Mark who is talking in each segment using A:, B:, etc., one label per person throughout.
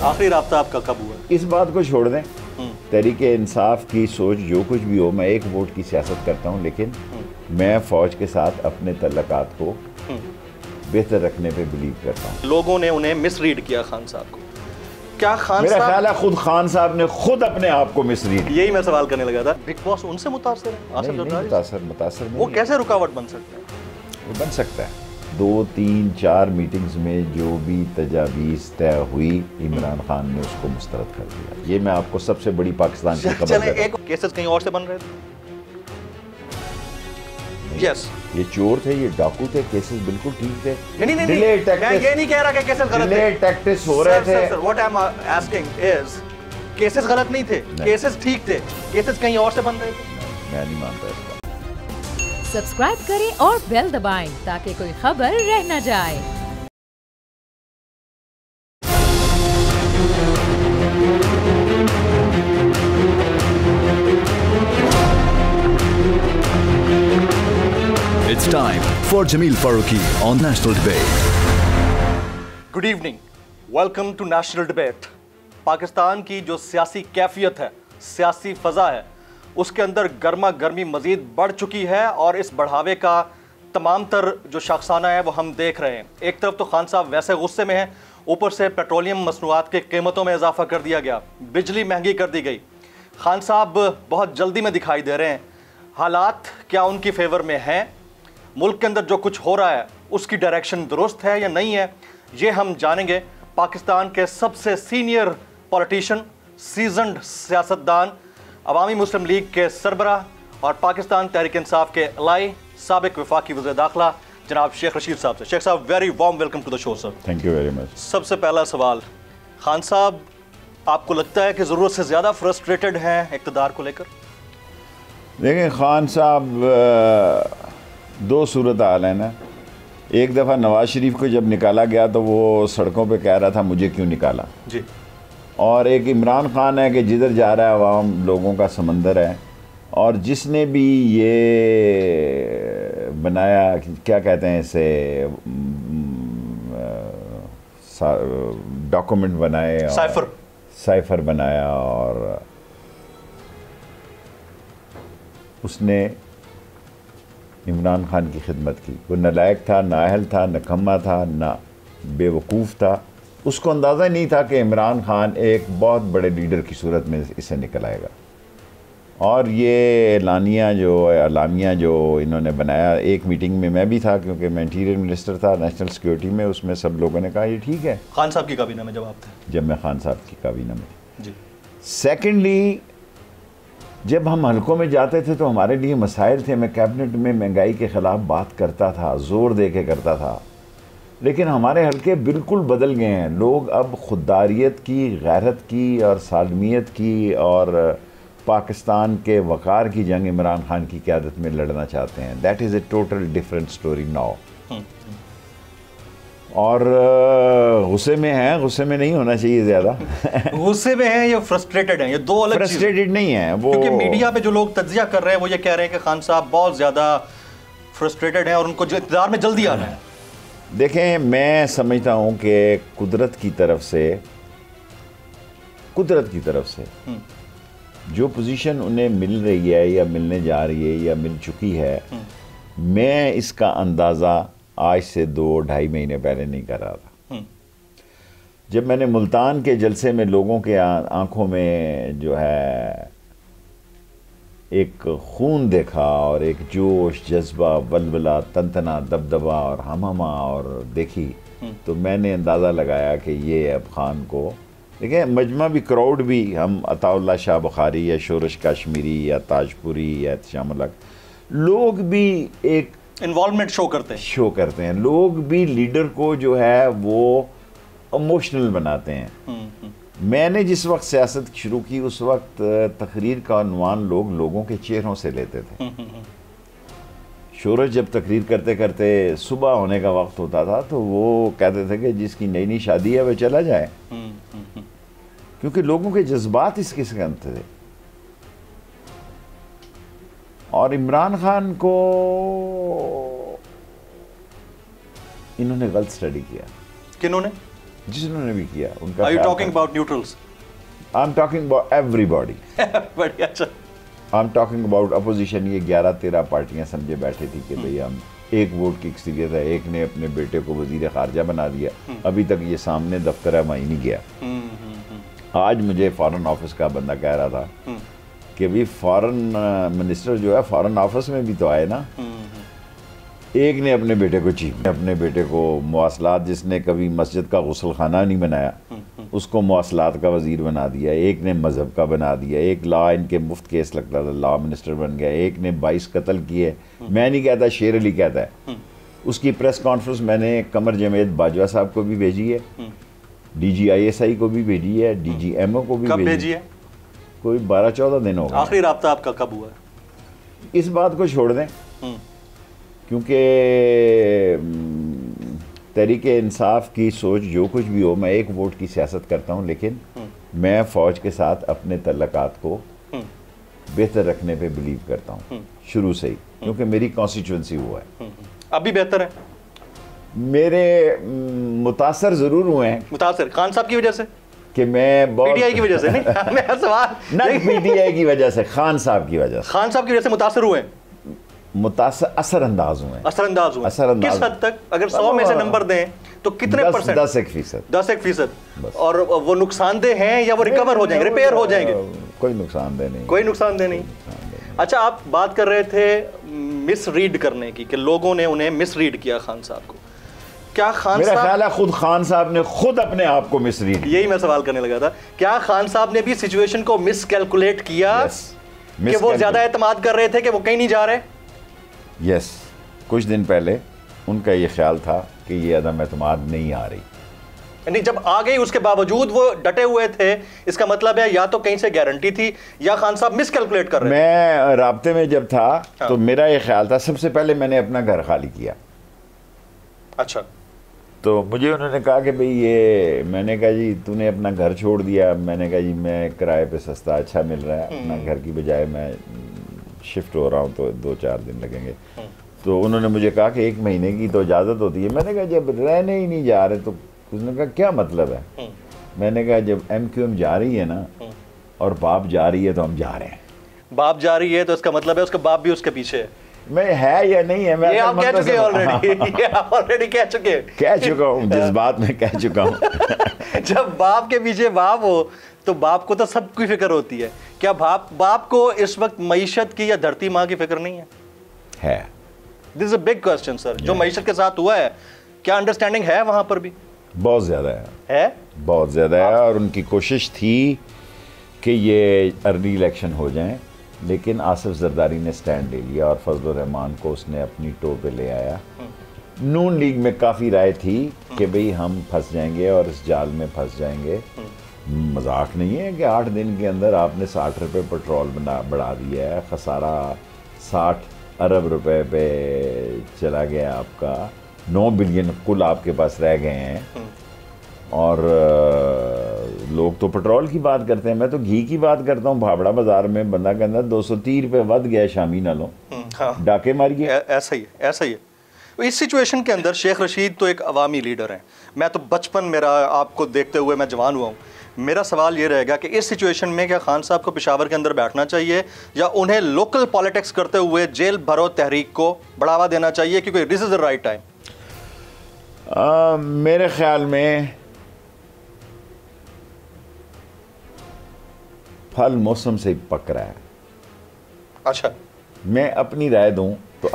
A: आखिरी राब्ता आपका कब हुआ?
B: इस बात को छोड़ दें, तहरीके इंसाफ की सोच जो कुछ भी हो, मैं एक वोट की सियासत करता हूँ, लेकिन मैं फ़ौज के साथ अपने तल्लुकात को बेहतर रखने पे बिलीव करता हूँ।
A: लोगों ने उन्हें मिसरीड किया खान साहब को, क्या खान
B: मेरा
A: साहब?
B: ख्याल है खुद खान साहब ने खुद अपने आप को मिसरीड।
A: यही मैं सवाल करने लगा था। बिग बॉस उनसे मुतासिर है? आसिफ जरदारी
B: मुतासर
A: वो कैसे रुकावट बन सकते हैं?
B: वो बन सकता है। 2, 3, 4 मीटिंग्स में जो भी तजावीज़ तय हुई, इमरान खान ने उसको मुस्तरद कर दिया। ये मैं आपको सबसे बड़ी पाकिस्तान की खबर
A: चले,
B: दे रहा
A: एक केसेस कहीं और से बन रहे थे। यस,
B: ये चोर थे, ये डाकू थे, केसेस बिल्कुल ठीक थे।
A: नहीं, मैं ये नहीं कह रहा कि केसेस गलत थे।
B: टैक्टिस हो रहे थे।
A: Sir, what I am asking is, cases गलत नहीं थे, केसेस ठीक थे, केसेस कहीं और से बन रहे थे।
B: मैं नहीं मानता इसका।
C: सब्सक्राइब करें और बेल दबाएं ताकि कोई खबर रह न जाए।
D: It's time for Jameel Farooqi on National Debate.
A: Good evening, welcome to national debate. Pakistan की जो सियासी कैफियत है, सियासी फजा है, उसके अंदर गर्मा गर्मी मजीद बढ़ चुकी है और इस बढ़ावे का तमाम तर जो शख्साना है वो हम देख रहे हैं। एक तरफ तो खान साहब वैसे गुस्से में हैं, ऊपर से पेट्रोलियम मसनूआत के कीमतों में इजाफा कर दिया गया, बिजली महंगी कर दी गई। खान साहब बहुत जल्दी में दिखाई दे रहे हैं। हालात क्या उनकी फेवर में हैं? मुल्क के अंदर जो कुछ हो रहा है उसकी डायरेक्शन दुरुस्त है या नहीं है, ये हम जानेंगे पाकिस्तान के सबसे सीनियर पॉलिटिशियन, सीजन्ड सियासतदान, अवामी मुस्लिम लीग के सरबराह और पाकिस्तान तहरीक इंसाफ के अलाई साबिक वफाकी वज़ीर दाखिला जनाब शेख रशीद साहब से। शेख साहब, very warm welcome to the show sir.
B: Thank you very much.
A: सबसे पहला सवाल, खान साहब आपको लगता है कि ज़रूरत से ज़्यादा फ्रस्ट्रेटेड हैं इक़्तिदार को लेकर?
B: देखिए, खान साहब दो सूरत हाल है ना। एक दफ़ा नवाज शरीफ को जब निकाला गया तो वो सड़कों पे कह रहा था मुझे क्यों निकाला
A: जी,
B: और एक इमरान खान है कि जिधर जा रहा है अवाम लोगों का समंदर है। और जिसने भी ये बनाया, क्या कहते हैं इसे, डॉक्यूमेंट बनाए, साइफर बनाया और उसने इमरान खान की खिदमत की। वो नालायक था, नाअहल था, नकम्मा था, ना बेवकूफ़ था। उसको अंदाज़ा नहीं था कि इमरान खान एक बहुत बड़े लीडर की सूरत में इससे निकल आएगा। और ये अलामिया जो इन्होंने बनाया, एक मीटिंग में मैं भी था क्योंकि मैं इंटीरियर मिनिस्टर था नेशनल सिक्योरिटी में, उसमें सब लोगों ने कहा ये ठीक है।
A: खान साहब की काबीना में जब आप थे?
B: जब मैं खान साहब की काबीना में
A: जी।
B: सेकेंडली, जब हम हलकों में जाते थे तो हमारे लिए मसाइल थे। मैं कैबिनेट में महंगाई के ख़िलाफ़ बात करता था, ज़ोर दे के करता था, लेकिन हमारे हलके बिल्कुल बदल गए हैं। लोग अब खुददारियत की, गैरत की और सालमियत की और पाकिस्तान के वक़ार की जंग इमरान खान की क़यादत में लड़ना चाहते हैं। That is a total different story now. और गुस्से में हैं, गुस्से में नहीं होना चाहिए ज़्यादा।
A: गुस्से में हैं या फ्रस्ट्रेटेड हैं, ये दो अलग चीज़।
B: फ्रस्ट्रेटेड नहीं है वो,
A: क्योंकि मीडिया पे जो लोग तज्जिया कर रहे हैं वो ये कह रहे हैं कि खान साहब बहुत ज़्यादा फ्रस्ट्रेटेड हैं और उनको जो इक़्तिदार में जल्दी आना है।
B: देखें, मैं समझता हूँ कि कुदरत की तरफ से जो पोजीशन उन्हें मिल रही है या मिलने जा रही है या मिल चुकी है, मैं इसका अंदाज़ा आज से 2-2.5 महीने पहले नहीं कर रहा था। जब मैंने मुल्तान के जलसे में लोगों के आंखों में जो है एक खून देखा और एक जोश, जज्बा, वलवला, तंतना, दबदबा और हमहमा और देखी, तो मैंने अंदाज़ा लगाया कि ये अब खान को, देखिए मजमा भी, क्राउड भी, हम अताउल्लाह शाह बुखारी या शोरश कश्मीरी या ताजपुरी या एहतशामुल, लोग भी एक
A: इन्वॉल्वमेंट शो करते हैं। लोग भी लीडर को जो है वो इमोशनल बनाते हैं। मैंने जिस वक्त सियासत शुरू की उस वक्त तकरीर का उन्वान लोगों के चेहरों से लेते थे। शोरश जब तकरीर करते करते सुबह होने का वक्त होता था तो वो कहते थे कि जिसकी नई नई शादी है वह चला जाए, क्योंकि लोगों के जज्बात इस किस्म के थे। और इमरान खान को इन्होंने गलत स्टडी किया। किन्होंने?
B: जिन्होंने भी किया उनका।
A: Are you talking about neutrals?
B: I'm talking about everybody.
A: बढ़िया, अच्छा।
B: I'm talking about opposition। ये 11-13 पार्टियां समझे बैठे थी कि भाई हम एक वोट की अक्सरियत है, एक ने अपने बेटे को वजीर खारजा बना दिया, अभी तक ये सामने दफ्तर है वहीं नहीं गया। आज मुझे फॉरेन ऑफिस का बंदा कह रहा था कि भाई फॉरेन मिनिस्टर जो है फॉरेन ऑफिस में भी तो आए ना। एक ने अपने बेटे को चीफ, अपने बेटे को मवासलात, जिसने कभी मस्जिद का गुसल खाना नहीं बनाया उसको मवासलात का वजीर बना दिया, एक ने मजहब का बना दिया, एक लॉ, इनके मुफ्त केस लगता था, लॉ मिनिस्टर बन गया, एक ने 22 कत्ल किए। मैं नहीं कहता, शेर अली कहता है। उसकी प्रेस कॉन्फ्रेंस मैंने कमर जमेद बाजवा साहब को भी भेजी है, DGISI को भी भेजी है, DGMO को भी भेजी है। कोई 12-14 दिन हो गए।
A: आखिरी राब्ता आपका कब हुआ?
B: इस बात को छोड़ दें, क्योंकि तहरीके इंसाफ की सोच जो कुछ भी हो, मैं एक वोट की सियासत करता हूँ, लेकिन मैं फ़ौज के साथ अपने तल्लकात को बेहतर रखने पे बिलीव करता हूँ शुरू से ही, क्योंकि मेरी कॉन्स्टिट्यूंसी वो है।
A: अब भी बेहतर है?
B: मेरे मुतासर ज़रूर हुए हैं।
A: मुतासर खान साहब की वजह से कि
B: मैं
A: PTI की वजह से नहीं मैं सवाल
B: PTI की वजह से, खान साहब की वजह से,
A: खान साहब की वजह से मुतासर हुए,
B: मुतासर असरअंदाज हुए,
A: असरअंदाज हुए।
B: असरअंदाज
A: किस हद तक? अगर 100 में से नंबर दें तो कितने परसेंट?
B: 10-1%।
A: और वो नुकसानदेह हैं या वो रिकवर हो जाएंगे, रिपेयर हो जाएंगे?
B: कोई नुकसानदेह नहीं,
A: कोई नुकसानदेह नहीं। अच्छा, आप बात कर रहे थे मिस रीड करने की, कि लोगों ने उन्हें मिस रीड किया खान साहब को। क्या खान
B: मेरा
A: साहब,
B: ख्याल है खुद खान साहब ने खुद अपने आप को मिस रीड,
A: यही मैं सवाल करने लगा था, क्या खान साहब ने भी सिचुएशन को मिस कैलकुलेट किया? कि वो ज्यादा एतमाद कर रहे थे कि वो कहीं नहीं जा रहे?
B: यस, कुछ दिन पहले उनका ये ख्याल था कि ये अदम एतमाद नहीं आ रही,
A: नहीं, जब आ गई उसके बावजूद वो डटे हुए थे, इसका मतलब है या तो कहीं से गारंटी थी या खान साहब मिस कैलकुलेट कर रहे थे।
B: मैं राब्ते में जब था तो मेरा ये ख्याल था, सबसे पहले मैंने अपना घर खाली किया।
A: अच्छा,
B: तो मुझे उन्होंने कहा कि भाई ये, मैंने कहा जी तूने अपना घर छोड़ दिया। मैंने कहा जी मैं किराए पे सस्ता अच्छा मिल रहा है, अपना घर की बजाय मैं शिफ्ट हो रहा हूँ तो 2-4 दिन लगेंगे। तो उन्होंने मुझे कहा कि 1 महीने की तो इजाज़त होती है। मैंने कहा जब रहने ही नहीं जा रहे तो उसने कहा क्या मतलब है? मैंने कहा जब MQM जा रही है ना और बाप जा रही है तो हम जा रहे हैं।
A: बाप जा रही है तो इसका मतलब है उसका बाप भी उसके पीछे है।
B: मैं है या नहीं है, मैं
A: ये आप कह चुके हैं ऑलरेडी, ये आप ऑलरेडी कह
B: चुका हूँ जिस बात में कह चुका हूँ।
A: जब बाप के पीछे बाप हो तो बाप को तो सबकी फिक्र होती है। क्या बाप को इस वक्त मईशत की या धरती माँ की फिक्र नहीं है? This is a big question sir. जो मईशत के साथ हुआ है, क्या अंडरस्टैंडिंग है वहां पर भी?
B: बहुत ज़्यादा है, बहुत ज़्यादा है। और उनकी कोशिश थी कि ये अर्ली इलेक्शन हो जाएं, लेकिन आसिफ जरदारी ने स्टैंड ले लिया और फजल रहमान को उसने अपनी टो पे ले आया। नून लीग में काफ़ी राय थी कि भाई हम फंस जाएंगे और इस जाल में फंस जाएंगे। मजाक नहीं है कि 8 दिन के अंदर आपने 60 रुपये पेट्रोल बढ़ा दिया है, खसारा 60 अरब रुपए पे चला गया आपका, 9 बिलियन कुल आपके पास रह गए हैं। और लोग तो पेट्रोल की बात करते हैं, मैं तो घी की बात करता हूँ। भाबड़ा बाजार में बंदा कहता 230 रुपये वध गया शामी नालों, डाके मारिए।
A: ऐसा ही है, ऐसा ही है। इस सिचुएशन के अंदर शेख रशीद तो एक अवामी लीडर हैं। मैं तो बचपन, मेरा आपको देखते हुए मैं जवान हुआ हूँ। मेरा सवाल ये रहेगा कि इस सिचुएशन में क्या खान साहब को पेशावर के अंदर बैठना चाहिए या उन्हें लोकल पॉलिटिक्स करते हुए जेल भरो तहरीक को बढ़ावा देना चाहिए, क्योंकि this is the right time?
B: मेरे ख्याल में फल मौसम से पक रहा है।
A: अच्छा,
B: मैं अपनी राय दूं तो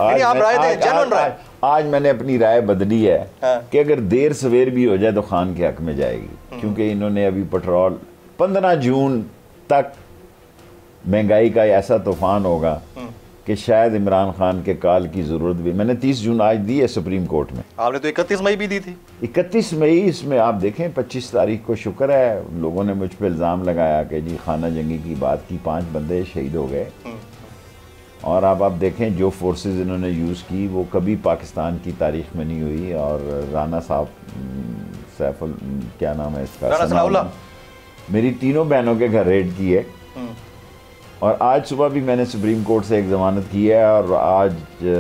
B: आज मैंने अपनी राय बदली है कि अगर देर सवेर भी हो जाए तो खान के हक में जाएगी, क्योंकि इन्होंने अभी पेट्रोल 15 जून तक महंगाई का ऐसा तूफान होगा कि शायद इमरान खान के कॉल की ज़रूरत भी। मैंने 30 जून आज दी है सुप्रीम कोर्ट में,
A: आपने तो 31 मई भी दी थी।
B: 31 मई, इसमें आप देखें 25 तारीख को शुक्र है लोगों ने मुझ पर इल्ज़ाम लगाया कि जी खाना जंगी की बात की, 5 बंदे शहीद हो गए। और अब आप देखें जो फोर्सेस इन्होंने यूज़ की वो कभी पाकिस्तान की तारीख में नहीं हुई। और राना साहब, सैफुल क्या नाम है इसका,
A: राना सनाउल्लाह,
B: मेरी 3 बहनों के घर रेड की है और आज सुबह भी मैंने सुप्रीम कोर्ट से एक ज़मानत की है, और आज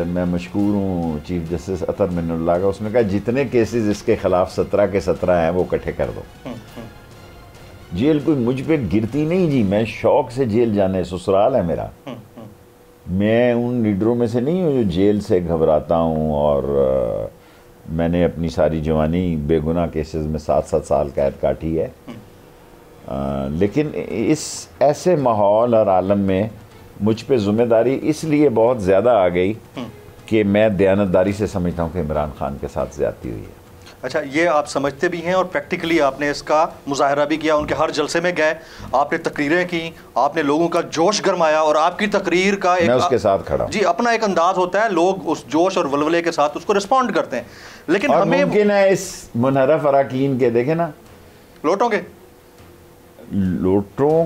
B: मैं मशकूर हूँ चीफ जस्टिस अतर मिन्नुल्लाह का। उसने कहा जितने केसेस इसके ख़िलाफ़ 17 के 17 हैं वो इकट्ठे कर दो। जेल कोई मुझ पे गिरती नहीं जी, मैं शौक से जेल जाने, ससुराल है मेरा। मैं उन लीडरों में से नहीं हूँ जो जेल से घबराता हूँ, और मैंने अपनी सारी जवानी बेगुनाह केसेस में 7-7 साल कैद काटी है। लेकिन इस ऐसे माहौल और आलम में मुझ पे ज़िम्मेदारी इसलिए बहुत ज़्यादा आ गई कि मैं दयानतदारी से समझता हूँ कि इमरान खान के साथ ज़्यादती हुई है।
A: अच्छा, ये आप समझते भी हैं और प्रैक्टिकली आपने इसका मुजाहरा भी किया, उनके हर जलसे में गए, आपने तकरीरें की, आपने लोगों का जोश गरमाया, और आपकी तकरीर का एक
B: मैं उसके साथ खड़ा
A: जी अपना एक अंदाज होता है, लोग उस जोश और वलवले के साथ उसको रिस्पॉन्ड करते हैं। लेकिन
B: और
A: हमें
B: मुमकिन है इस मुनहरफ अराकीन के देखें ना, लोटों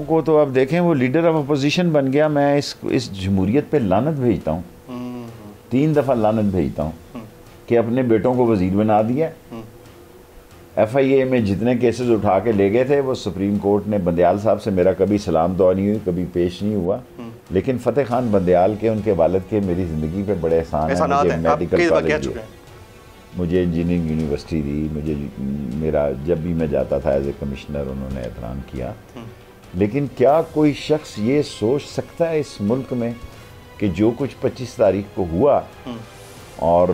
B: को तो अब देखें, वो लीडर ऑफ अपोजिशन बन गया। मैं इस जमहूरियत पे लानत भेजता हूँ, 3 दफ़ा लानत भेजता हूँ कि अपने बेटों को वजीर बना दिया। FIA में जितने केसेस उठा के ले गए थे वो सुप्रीम कोर्ट ने, बंदयाल साहब से मेरा कभी सलाम दुआ नहीं हुई, कभी पेश नहीं हुआ, लेकिन फतेह खान बंदयाल के, उनके वालिद के मेरी ज़िंदगी पे बड़े एहसान है। मुझे मेडिकल कॉलेज दिया, मुझे इंजीनियरिंग यूनिवर्सिटी दी, मुझे मेरा जब भी मैं जाता था एज ए कमिश्नर उन्होंने एहतराम किया। लेकिन क्या कोई शख्स ये सोच सकता है इस मुल्क में कि जो कुछ 25 तारीख को हुआ, और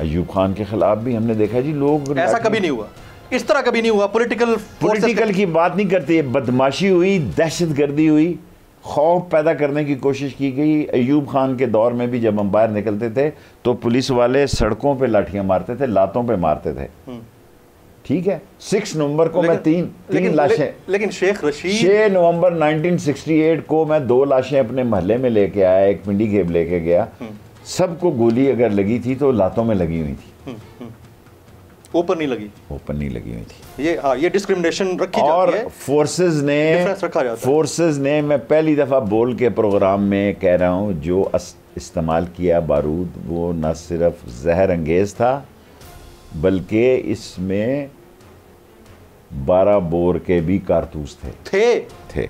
B: अयूब खान के खिलाफ भी हमने देखा जी, लोग,
A: ऐसा कभी नहीं हुआ, इस तरह कभी नहीं हुआ। पॉलिटिकल
B: की बात नहीं करते, बदमाशी हुई, दहशतगर्दी हुई, खौफ पैदा करने की कोशिश की गई। अयूब खान के दौर में भी जब हम बाहर निकलते थे तो पुलिस वाले सड़कों पे लाठियां मारते थे, लातों पे मारते थे। ठीक है, 6 नवंबर को मैं तीन लाशें,
A: लेकिन शेख रशीद
B: 6 नवंबर 1968 को मैं 2 लाशें अपने महल्ले में लेके आया, एक पिंडी गेब लेके गया। सबको गोली अगर लगी थी तो लातों में लगी हुई थी,
A: ऊपर नहीं लगी,
B: ऊपर नहीं लगी हुई थी।
A: ये डिस्क्रिमिनेशन रखी
B: और
A: जाती है,
B: फोर्सेस ने मैं पहली दफ़ा बोल के प्रोग्राम में कह रहा हूँ, जो इस्तेमाल किया बारूद वो न सिर्फ जहर अंगेज था बल्कि इसमें 12 बोर के भी कारतूस थे।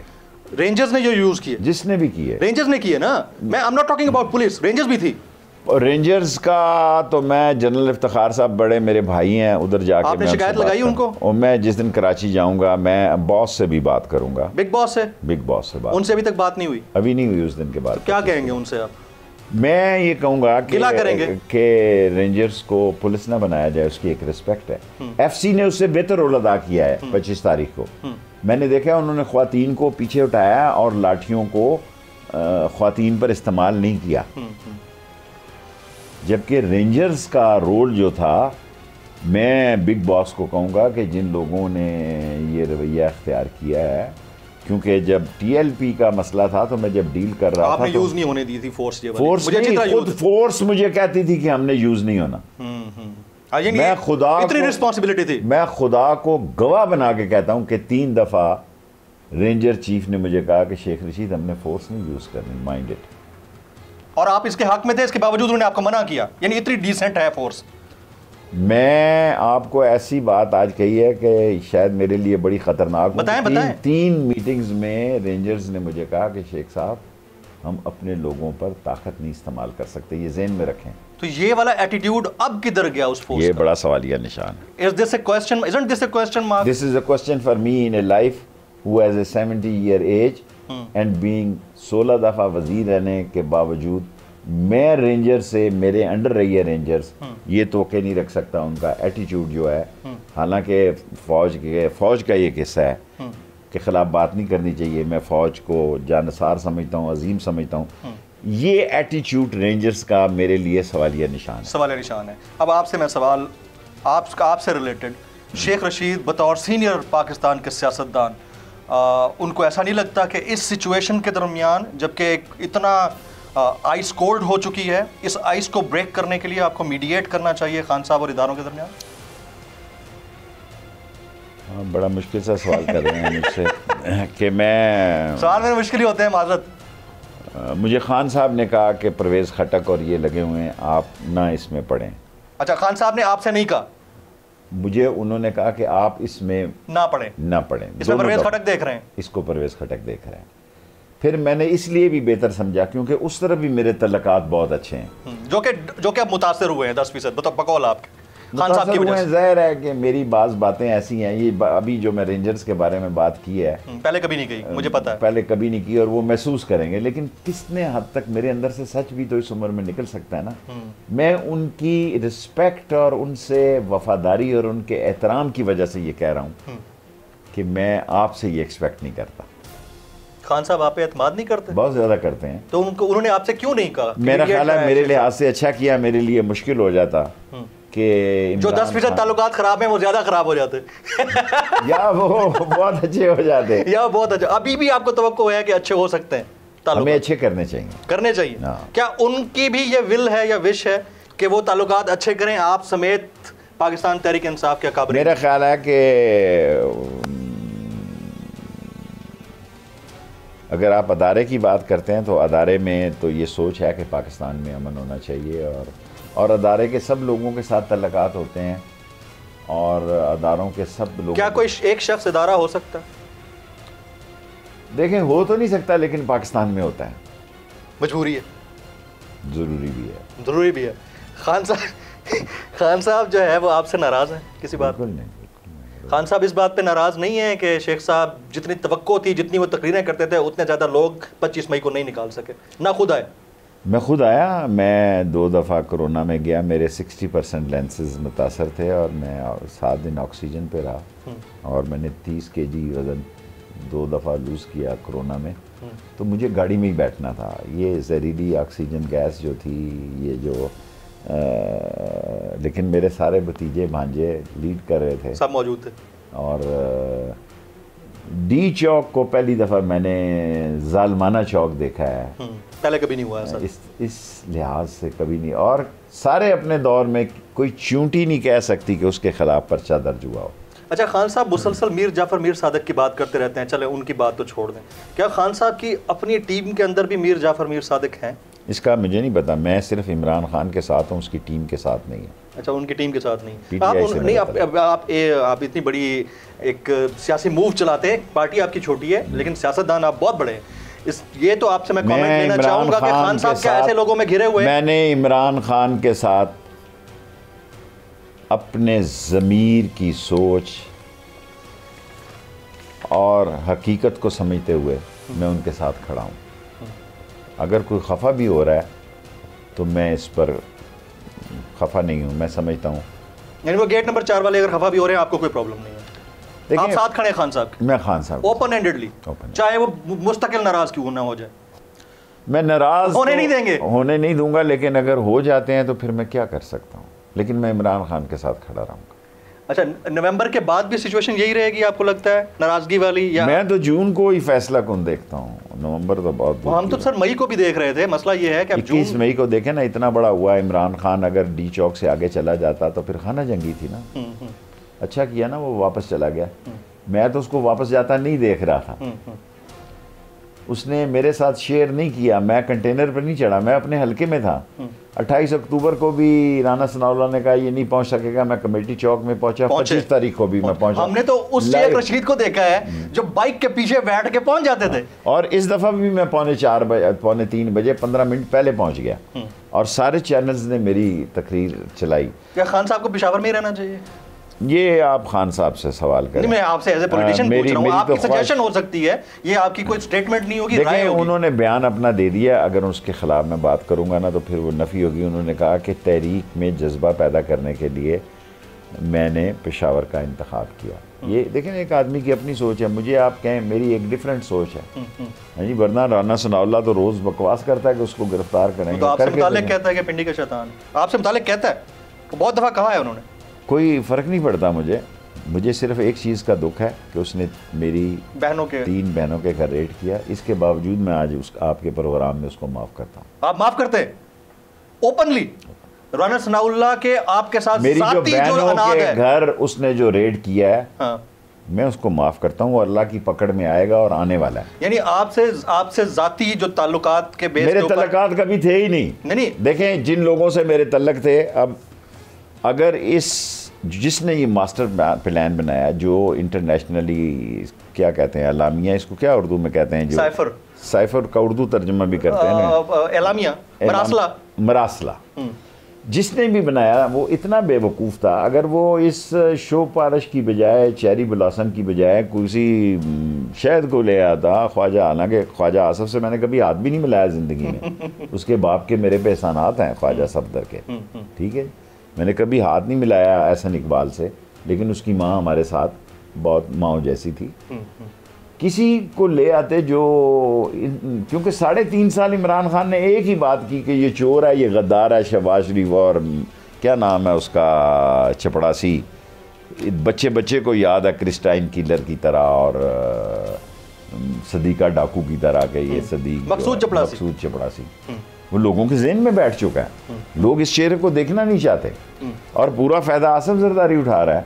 A: रेंजर्स ने जो यूज किए,
B: जिसने भी किए,
A: रेंजर्स ने किए ना, मैं I am not talking about police, rangers भी थी।
B: और रेंजर्स का तो मैं जनरल इफ्तिखार साहब बड़े मेरे भाई हैं, उधर जाके
A: आपने शिकायत लगाई उनको?
B: और मैं जिस दिन कराची जाऊंगा मैं बॉस से भी बात करूंगा,
A: बिग बॉस से बात। उनसे अभी तक बात नहीं हुई?
B: अभी नहीं हुई उस दिन के बाद।
A: तो क्या कहेंगे उनसे आप?
B: मैं ये कहूंगा
A: कि
B: रेंजर्स को पुलिस ना बनाया जाए, उसकी एक रिस्पेक्ट है। FC ने उससे बेहतर रोल अदा किया है। 25 तारीख को मैंने देखा उन्होंने ख्वातीन को पीछे उठाया और लाठियों को ख्वातीन पर इस्तेमाल नहीं किया, जबकि रेंजर्स का रोल जो था, मैं बिग बॉस को कहूँगा कि जिन लोगों ने ये रवैया अख्तियार किया है, क्योंकि जब TLP का मसला था तो मैं जब डील कर रहा था,
A: आपने यूज नहीं होने दी थी फोर्स
B: फोर्स मुझे कहती थी कि हमने यूज नहीं होना। मैं खुदा
A: इतनी रिस्पॉन्सिबिलिटी थी,
B: मैं खुदा को गवाह बना के कहता हूं कि 3 दफा रेंजर चीफ ने मुझे कहा कि शेख रशीद हमने फोर्स नहीं यूज करनी, माइंड इट।
A: और आप इसके हक में थे, इसके बावजूद उन्होंने आपको मना किया, यानी इतनी डिसेंट है फोर्स।
B: मैं आपको ऐसी बात आज कही है कि शायद मेरे लिए बड़ी खतरनाक।
A: बताएं।
B: 3 मीटिंग्स में रेंजर्स ने मुझे कहा कि शेख साहब हम अपने लोगों पर ताकत नहीं इस्तेमाल कर सकते, ये ज़हन में रखें।
A: तो ये वाला एटीट्यूड अब किधर गया उस फोर्स?
B: ये बड़ा सवालिया निशान है।
A: Is this a question? Isn't this a question mark?
B: This is a question for me in a life who has a 70-year age and being 16 दफ़ा वजीर रहने के बावजूद मैं रेंजर से, मेरे अंडर रही है रेंजर्स, ये तोके नहीं रख सकता उनका एटीट्यूड जो है। हालांकि फौज का ये किस्सा है के खिलाफ बात नहीं करनी चाहिए, मैं फ़ौज को जानसार समझता हूँ, अजीम समझता हूँ। ये एटीट्यूड रेंजर्स का मेरे लिए सवालिया निशान है। अब आपसे मैं सवाल आपसे रिलेटेड, शेख रशीद बतौर सीनियर पाकिस्तान के सियासतदान, उनको ऐसा नहीं लगता कि इस सिचुएशन के दरमियान, जबकि इतना आइस कोल्ड हो चुकी है, इस आइस को ब्रेक करने के लिए आपको मीडिएट करना चाहिए खान साहब और इदारों के दरमियान? हाँ, बड़ा मुश्किल सा सवाल कर रहे हैं मुझसे कि मैं,
A: सवाल मेरे मुश्किल ही होते हैं, माजरत।
B: मुझे खान साहब ने कहा कि परवेज़ खटक और ये लगे हुए हैं, आप ना इसमें पढ़ें।
A: अच्छा, खान साहब ने आपसे नहीं कहा?
B: मुझे उन्होंने कहा कि आप इसमें
A: ना पढ़ें। इसमें परवेज खटक देख रहे हैं,
B: इसको परवेज खटक देख रहे हैं। फिर मैंने इसलिए भी बेहतर समझा क्योंकि उस तरफ भी मेरे तल्लकात बहुत अच्छे हैं,
A: जो कि आप मुतासिर हुए हैं 10%, बताओ बकौल आपके खान साहब की वजह से।
B: ज़ाहिर है कि मेरी बात बातें ऐसी हैं, ये अभी जो मैं रेंजर्स के बारे में बात की है
A: पहले कभी नहीं की, मुझे पता है
B: पहले कभी नहीं की, और वो महसूस करेंगे, लेकिन किसने हद तक मेरे अंदर से सच भी तो इस उम्र में निकल सकता है ना। मैं उनकी रिस्पेक्ट और उनसे वफादारी और उनके एहतराम की वजह से ये कह रहा हूँ कि मैं आपसे ये एक्सपेक्ट नहीं करता।
A: खान साहब आप पे एतमाद नहीं करते?
B: बहुत ज़्यादा करते हैं।
A: तो उन्होंने आपसे क्यों नहीं कहा?
B: मेरा ख्याल है मेरे लिहाज से अच्छा किया, मेरे लिए मुश्किल हो जाता कि
A: जो 10% ताल्लुकात खराब हैं वो ज्यादा खराब हो जाते
B: या वो बहुत अच्छे हो जाते,
A: या बहुत अच्छे। अभी भी आपको तवक्को है कि अच्छे हो सकते हैं?
B: हमें अच्छे करने चाहिए।
A: क्या उनकी भी ये विल है या विश है कि वो ताल्लुकात अच्छे करें, आप समेत पाकिस्तान तहरीक इंसाफ के अकाबरीन?
B: मेरा ख्याल है कि अगर आप अदारे की बात करते हैं तो अदारे में तो ये सोच है कि पाकिस्तान में अमन होना चाहिए, और अदारे के सब लोगों के साथ तल्लकात होते हैं, और अदारों के सब लोग।
A: क्या कोई एक शख्स इदारा हो सकता है?
B: देखें, हो तो नहीं सकता, लेकिन पाकिस्तान में होता है।
A: मजबूरी है,
B: ज़रूरी भी है।
A: ज़रूरी भी है। खान साहब जो है वो आपसे नाराज़ हैं किसी बात?
B: बिल्कुल नहीं।
A: खान साहब इस बात पे नाराज़ नहीं है कि शेख साहब जितनी तवक्को थी, जितनी वो तकरीरें करते थे, उतने ज़्यादा लोग 25 मई को नहीं निकाल सके, ना खुद आए?
B: मैं खुद आया, मैं 2 दफ़ा कोरोना में गया, मेरे 60% लेंसेज मुतासर थे, और मैं 7 दिन ऑक्सीजन पे रहा, और मैंने 30 kg वज़न 2 दफ़ा लूज़ किया कोरोना में। तो मुझे गाड़ी में ही बैठना था। ये जहरीली ऑक्सीजन गैस जो थी, ये जो लेकिन मेरे सारे भतीजे भांजे लीड कर रहे थे,
A: सब मौजूद थे।
B: और डी चौक को पहली दफ़ा मैंने जालमाना चौक देखा है,
A: पहले कभी नहीं हुआ ऐसा।
B: इस लिहाज से कभी नहीं, और सारे अपने दौर में कोई चूंटी नहीं कह सकती कि उसके खिलाफ पर्चा दर्ज हुआ हो।
A: अच्छा, खान साहब मुसलसल मीर जाफ़र मीर सादिक की बात करते रहते हैं, चले उनकी बात तो छोड़ दें। क्या खान साहब की अपनी टीम के अंदर भी मीर जाफ़र मीर सादिक हैं?
B: इसका मुझे नहीं पता, मैं सिर्फ इमरान खान के साथ हूँ, उसकी टीम के साथ नहीं है।
A: अच्छा, उनकी टीम के साथ नहीं। आप इतनी बड़ी एक सियासी मूव चलाते हैं, पार्टी आपकी छोटी है लेकिन सियासतदान आप बहुत बड़े हैं। ये तो आपसे मैं कमेंट लेना चाहूँगा कि खान साहब क्या ऐसे लोगों में घिरे हुए हैं?
B: मैंने इमरान खान के साथ अपने ज़मीर की सोच और हकीकत को समझते हुए मैं उनके साथ खड़ा हूँ। अगर कोई खफा भी हो रहा है तो मैं इस पर खफा नहीं हूँ, मैं समझता हूँ।
A: यानी वो गेट नंबर 4 वाले अगर खफा भी हो रहे हैं, आपको कोई प्रॉब्लम नहीं है, आप साथ खड़े खान साहब?
B: मैं खान साहब
A: ओपन एंडेडली, चाहे वो मुस्तकिल नाराज क्यों ना हो जाए।
B: मैं नाराज
A: होने नहीं देंगे,
B: होने नहीं दूंगा, लेकिन अगर हो जाते हैं तो फिर मैं क्या कर सकता हूँ। लेकिन मैं इमरान खान के साथ खड़ा रहूँगा।
A: अच्छा, नवंबर के बाद भी सिचुएशन यही रहेगी आपको लगता है, नाराजगी वाली? या
B: मैं तो जून को ही फैसला कौन देखता हूँ, नवंबर तो बहुत
A: हम तो सर मई को भी देख रहे थे। मसला ये है कि
B: 21 मई को देखें ना, इतना बड़ा हुआ। इमरान खान अगर डी चौक से आगे चला जाता तो फिर खाना जंगी थी ना। अच्छा किया ना वो वापस चला गया। मैं तो उसको वापस जाता नहीं देख रहा था। उसने मेरे साथ शेयर नहीं किया, मैं कंटेनर पर नहीं चढ़ा, मैं अपने हलके में था। 28 अक्टूबर को भी राना सनाउल्लाह ने कहा ये नहीं पहुंच सकेगा, मैं कमेटी चौक में पहुंचा। 25 तारीख को भी मैं पहुंचा।
A: हमने तो उस शेख रशीद को देखा है जो बाइक के पीछे बैठ के पहुंच जाते थे।
B: और इस दफा भी मैं 2:45 बजे 15 मिनट पहले पहुंच गया, और सारे चैनल्स ने मेरी तकरीर चलाई।
A: क्या खान साहब को पेशावर में ही रहना चाहिए?
B: ये आप खान साहब से सवाल करें।
A: नहीं, मैं आपसे एज ए पॉलिटिशियन पूछ रहा हूं, आपकी सजेशन हो सकती है, ये आपकी कोई स्टेटमेंट नहीं होगी, राय होगी।
B: उन्होंने बयान अपना दे दिया, अगर उसके खिलाफ मैं बात करूंगा ना तो फिर वो नफ़ी होगी। उन्होंने कहा कि तहरीक में जज्बा पैदा करने के लिए मैंने पेशावर का इंतखाब किया। ये देखें, एक आदमी की अपनी सोच है, मुझे आप कहें मेरी एक डिफरेंट सोच है जी। वरना राना सनाउल्लाह तो रोज़ बकवास करता है कि उसको गिरफ्तार करेंगे।
A: तो आपसे मुतालिक कहता है कि पिंडी का शैतान, आपसे मुतालिक कहता है, बहुत दफ़ा कहा है उन्होंने।
B: कोई फ़र्क नहीं पड़ता मुझे सिर्फ एक चीज़ का दुख है कि उसने मेरी 3 बहनों के घर रेड किया। इसके बावजूद मैं आज आपके प्रोग्राम में उसको माफ़ करता हूँ।
A: आप माफ़ करते ओपनली? राना सनाउल्लाह के आपके साथ
B: मेरी जो बहनों के घर उसने जो रेड किया है, हाँ। मैं उसको माफ़ करता हूँ, अल्लाह की पकड़ में आएगा और आने वाला है।
A: यानी आपसे जाती जो ताल्लुकात के बेस
B: मेरे ताल्लुकात कभी थे ही नहीं। देखें, जिन लोगों से मेरे तल्लक थे, अब अगर इस जिसने ये मास्टर प्लान बनाया, जो इंटरनेशनली क्या कहते हैं, अलामिया, इसको क्या उर्दू में कहते हैं, जो साइफर का उर्दू तर्जुमा भी करते हैं,
A: एलामिया,
B: मरासला, जिसने भी बनाया वो इतना बेवकूफ़ था। अगर वो इस शो पारश की बजाय, चेरी ब्लॉसम की बजाय किसी शहद को ले आता, ख्वाजा, हालांकि ख्वाजा आसफ से मैंने कभी हाथ भी नहीं मिलाया ज़िंदगी में, उसके बाप के मेरे पे एहसानात हैं ख्वाजा सफदर के, ठीक है, मैंने कभी हाथ नहीं मिलाया एहसन इकबाल से, लेकिन उसकी माँ हमारे साथ बहुत माँ जैसी थी। किसी को ले आते जो, क्योंकि 3.5 साल इमरान खान ने एक ही बात की कि ये चोर है, ये गद्दार है, शहबाज शरीफ और क्या नाम है उसका चपड़ासी, बच्चे को याद है क्रिस्टाइन किलर की तरह और सदीका डाकू की तरह के, ये सदीक मकसूद चपड़ासी वो लोगों के ज़हन में बैठ चुका है। लोग इस चेहरे को देखना नहीं चाहते और पूरा फ़ायदा आसिफ जरदारी उठा रहा है।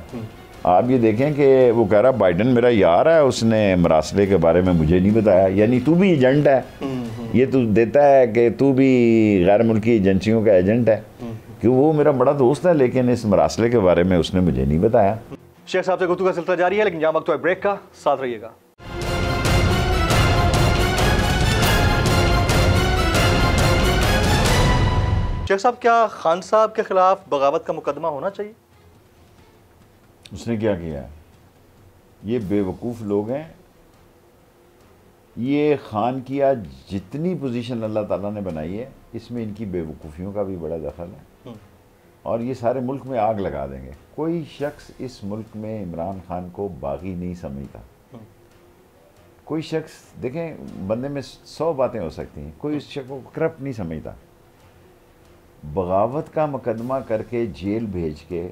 B: आप ये देखें कि वो कह रहा बाइडन मेरा यार है, उसने मरासले के बारे में मुझे नहीं बताया, यानी तू भी एजेंट है, ये तू देता है कि तू भी गैर मुल्की एजेंसियों का एजेंट है, कि वो मेरा बड़ा दोस्त है लेकिन इस मरासले के बारे में उसने मुझे नहीं बताया।
A: शेख साहब से गुफ्तगू का सिलसिला जारी है, लेकिन यहाँ वक्त है ब्रेक का, साथ रहिएगा। शेख साहब, क्या खान साहब के खिलाफ बगावत का मुकदमा होना चाहिए?
B: उसने क्या किया? ये बेवकूफ़ लोग हैं। ये खान की आज जितनी पोजीशन अल्लाह ताला ने बनाई है, इसमें इनकी बेवकूफ़ियों का भी बड़ा दखल है और ये सारे मुल्क में आग लगा देंगे। कोई शख्स इस मुल्क में इमरान खान को बागी नहीं समझता। कोई शख्स, देखें, बंदे में 100 बातें हो सकती हैं, कोई इस शख्स को करप्ट नहीं समझता। बगावत का मुकदमा करके जेल भेज के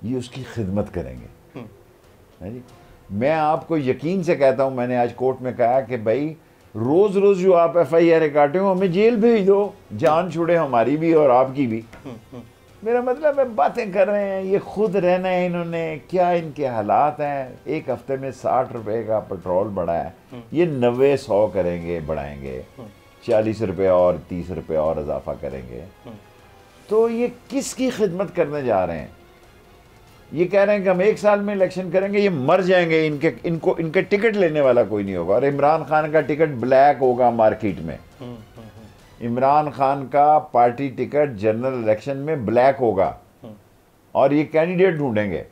B: ये उसकी खिदमत करेंगे, है जी। मैं आपको यकीन से कहता हूँ, मैंने आज कोर्ट में कहा कि भाई रोज़ रोज़ जो आप FIR काटे हो, हमें जेल भेज दो, जान छुड़े हमारी भी और आपकी भी। मेरा मतलब है, बातें कर रहे हैं, ये खुद रहना है इन्होंने, क्या इनके हालात हैं। एक हफ्ते में 60 रुपए का पेट्रोल बढ़ा है, ये 90-100 करेंगे, बढ़ाएंगे, 40 रुपये और 30 रुपये और इजाफा करेंगे। तो ये किसकी खिदमत करने जा रहे हैं? ये कह रहे हैं कि हम 1 साल में इलेक्शन करेंगे, ये मर जाएंगे, इनके टिकट लेने वाला कोई नहीं होगा। और इमरान खान का टिकट ब्लैक होगा मार्केट में। इमरान खान का पार्टी टिकट जनरल इलेक्शन में ब्लैक होगा और ये कैंडिडेट ढूंढेंगे।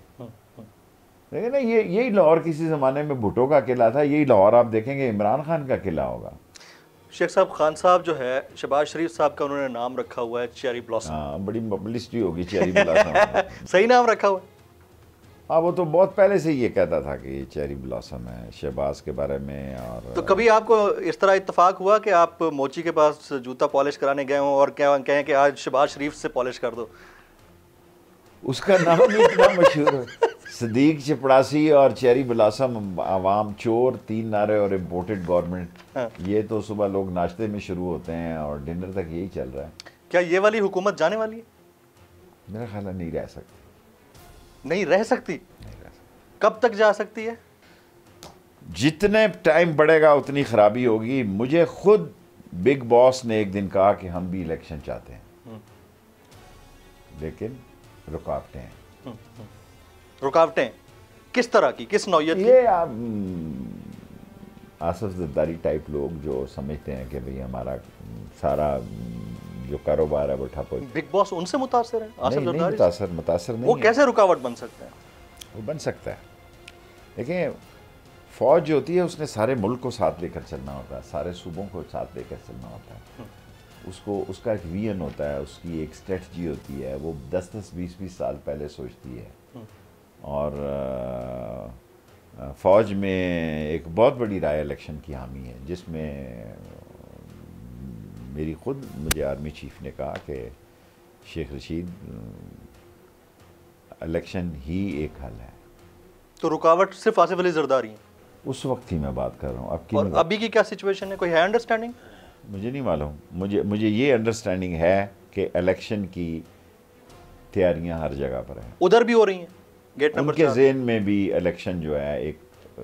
B: लेकिन ना, ये यही लाहौर किसी ज़माने में भुट्टो का किला था, यही लाहौर आप देखेंगे इमरान खान का किला होगा।
A: शेख साहब, खान साहब जो है, शहबाज शरीफ साहब का उन्होंने नाम रखा हुआ है चेरी ब्लॉसम।
B: हाँ, बड़ी पब्लिसिटी होगी चेरी ब्लॉसम।
A: सही नाम रखा हुआ है?
B: हाँ, वो तो बहुत पहले से ये कहता था कि ये चेरी ब्लॉसम है शहबाज के बारे में। और
A: तो कभी आपको इस तरह इत्तेफाक हुआ कि आप मोची के पास जूता पॉलिश कराने गए हों और क्या कहें कि आज शहबाज शरीफ से पॉलिश कर दो?
B: उसका नाम भी इतना मशहूर है, सदीक चपड़ासी और चेरी ब्लॉसम, आवाम चोर, 3 नारे और इम्पोर्टेड गवर्नमेंट। ये तो सुबह लोग नाश्ते में शुरू होते हैं और डिनर तक यही चल रहा है।
A: क्या ये वाली हुकूमत जाने वाली है?
B: मेरा ख्याल है नहीं रह सकती।
A: नहीं रह सकती? कब तक जा सकती है?
B: जितने टाइम बढ़ेगा उतनी खराबी होगी। मुझे खुद बिग बॉस ने एक दिन कहा कि हम भी इलेक्शन चाहते हैं, लेकिन रुकावटें हैं।
A: रुकावटें किस तरह की, किस नौयत की?
B: ये आप आसिफ जरदारी टाइप लोग जो समझते हैं कि भाई हमारा सारा जो कारोबार है वो ठप हो।
A: बिग बॉस उनसे मुतासर है? आसिफ जरदारी
B: मुतासर नहीं।
A: वो कैसे रुकावट बन सकते हैं?
B: वो बन सकता है। देखिए, फौज जो होती है उसने सारे मुल्क को साथ लेकर चलना होता है, सारे सूबों को साथ लेकर चलना होता है। उसको उसका एक विजन होता है, उसकी एक स्ट्रेटजी होती है, वो 10-10, 20-20 साल पहले सोचती है। और फ़ौज में एक बहुत बड़ी राय इलेक्शन की हामी है, जिसमें मुझे आर्मी चीफ ने कहा कि शेख रशीद, इलेक्शन ही एक हल है।
A: तो रुकावट सिर्फ आसिफ अली जरदारी है?
B: उस वक्त ही मैं बात कर रहा हूँ।
A: और अभी की क्या सिचुएशन है? कोई है अंडरस्टैंडिंग?
B: मुझे नहीं मालूम। मुझे ये अंडरस्टैंडिंग है कि इलेक्शन की तैयारियां हर जगह पर हैं।
A: उधर भी हो रही हैं? गेट नंबर 4
B: उनके ज़हन में भी इलेक्शन जो है एक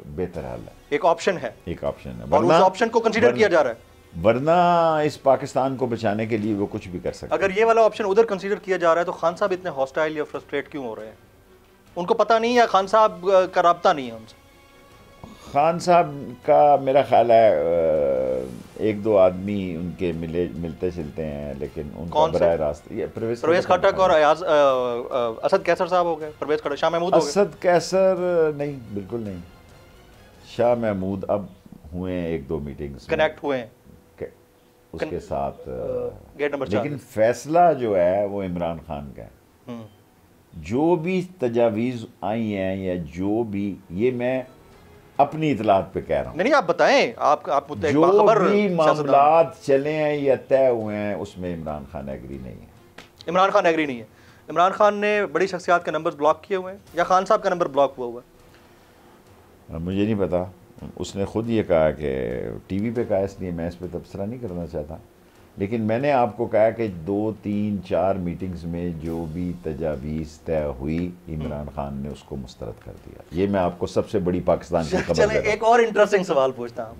B: बेहतर हल है,
A: एक ऑप्शन है।
B: एक ऑप्शन है।
A: और उस ऑप्शन को कंसीडर किया जा रहा है?
B: वरना इस पाकिस्तान को बचाने के लिए वो कुछ भी कर सकते।
A: अगर ये वाला ऑप्शन उधर कंसीडर किया जा रहा है तो खान साहब इतने हॉस्टाइल या फ्रस्ट्रेट क्यों हो रहे हैं? उनको पता नहीं है, खान साहब का राब्ता नहीं है उनसे?
B: खान साहब का मेरा ख्याल है एक दो आदमी उनके मिलते जुलते हैं, लेकिन उनका बराह रास्त ये
A: परवेज खटक और असद कैसर साहब हो गए, परवेज खटक, शाह महमूद हो गए।
B: असद कैसर नहीं, बिल्कुल नहीं। शाह महमूद अब हुए हैं एक दो मीटिंग्स
A: कनेक्ट हुए हैं
B: उसके साथ
A: गेट नंबर 4।
B: लेकिन फैसला जो है वो इमरान खान का है। जो भी तजावीज़ आई हैं या जो भी, ये मैं अपनी इतलात पे कह रहा हूँ।
A: नहीं आप बताएं, आप
B: जो भी मामलात चले हैं या तय हुए हैं उसमें इमरान खान एग्री नहीं है।
A: इमरान खान एग्री नहीं है। इमरान खान ने बड़ी शख्सियात के नंबर्स ब्लॉक किए हुए हैं या खान साहब का नंबर ब्लॉक हुआ है?
B: मुझे नहीं पता, उसने खुद ये कहा कि टीवी पे कहा, इसलिए मैं इस पर तबसरा नहीं करना चाहता। लेकिन मैंने आपको कहा कि 2, 3, 4 मीटिंग्स में जो भी तजावीज़ तय हुई इमरान खान ने उसको मुस्तरद कर दिया। ये मैं आपको सबसे बड़ी पाकिस्तान की खबर।
A: चले एक और इंटरेस्टिंग सवाल पूछता हूँ,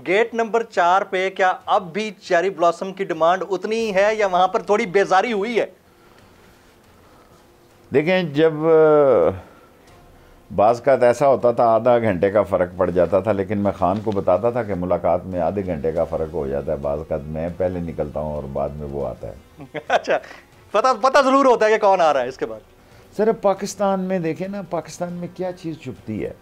A: गेट नंबर 4 पे क्या अब भी चेरी ब्लॉसम की डिमांड उतनी ही है या वहां पर थोड़ी बेजारी हुई है?
B: देखें, जब बाज़ का ऐसा होता था आधा घंटे का फ़र्क पड़ जाता था, लेकिन मैं खान को बताता था कि मुलाकात में आधे घंटे का फ़र्क हो जाता है। बाज़ का मैं पहले निकलता हूँ और बाद में वो आता है।
A: अच्छा, पता ज़रूर होता है कि कौन आ रहा है इसके बाद।
B: सर अब पाकिस्तान में देखें ना, पाकिस्तान में क्या चीज़ छुपती है।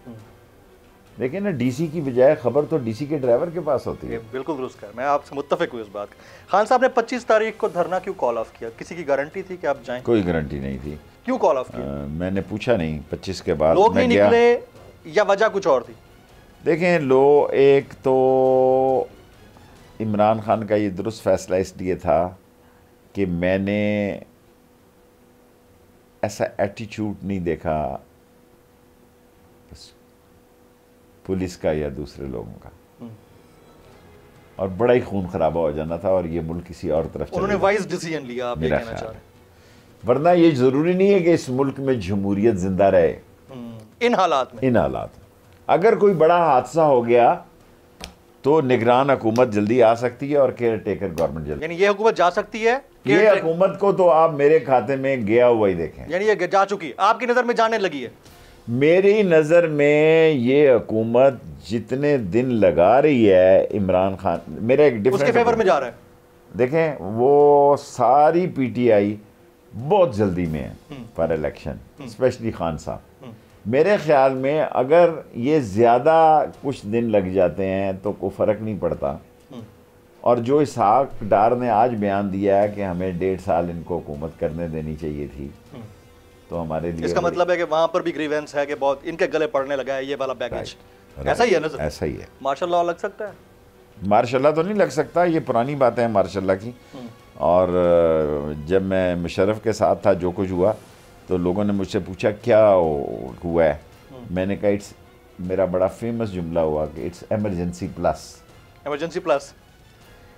B: देखिए ना, डीसी की बजाय खबर तो डीसी के ड्राइवर के पास होती है।
A: बिल्कुल दुरुस्त है, मैं आपसे मुत्तफिक हूँ इस बात। खान साहब ने 25 तारीख को धरना क्यों कॉल ऑफ किया? किसी की गारंटी थी कि आप जाएं?
B: कोई गारंटी नहीं थी।
A: क्यों कॉल ऑफ किया?
B: मैंने पूछा नहीं। 25 के बाद
A: लोग नहीं निकले या वजह कुछ और थी?
B: देखें, एक तो इमरान खान का ये दुरुस्त फैसला इसलिए था कि मैंने ऐसा एटीट्यूड नहीं देखा पुलिस का या दूसरे लोगों का, और बड़ा ही खून खराबा हो जाना था और ये मुल्क किसी और तरफ
A: उन्होंने वाइज डिसीजन लिया, आप ये कहना चाह रहे हैं?
B: वरना ये जरूरी नहीं है कि इस मुल्क में जमहूरियत जिंदा रहे
A: इन हालात में।
B: अगर कोई बड़ा हादसा हो गया तो निगरान हुकूमत जल्दी आ सकती है और केयर टेकर गवर्नमेंट जल्दी,
A: यानी ये हुकूमत जा सकती है।
B: ये हुकूमत को तो आप मेरे खाते में गया हुआ ही देखें,
A: यानी ये जा चुकी, आपकी नजर में जाने लगी है?
B: मेरी नज़र में ये हुकूमत जितने दिन लगा रही है इमरान खान, मेरा एक डिफरेंट
A: उसके फेवर में जा रहा है।
B: देखें, वो सारी पीटीआई बहुत जल्दी में है फॉर इलेक्शन, स्पेशली खान साहब। मेरे ख्याल में अगर ये ज़्यादा कुछ दिन लग जाते हैं तो कोई फ़र्क नहीं पड़ता। और जो इसहाक डार ने आज बयान दिया है कि हमें 1.5 साल इनको हुकूमत करने देनी चाहिए थी, तो हमारे लिए
A: इसका मतलब है कि वहाँ पर भी ग्रीवेंस है कि बहुत इनके गले पड़ने लगा है ये वाला बैगेज। ऐसा ही है ना सर?
B: ऐसा ही है।
A: मार्शल लॉ लग सकता है?
B: मार्शल लॉ तो नहीं लग सकता, ये पुरानी बातें हैं मार्शल लॉ की। और जब मैं मुशर्रफ के साथ था, जो कुछ हुआ तो लोगों ने मुझसे पूछा क्या हुआ है, मैंने कहा इट्स, मेरा बड़ा फेमस जुमला हुआ कि it's emergency plus.
A: Emergency plus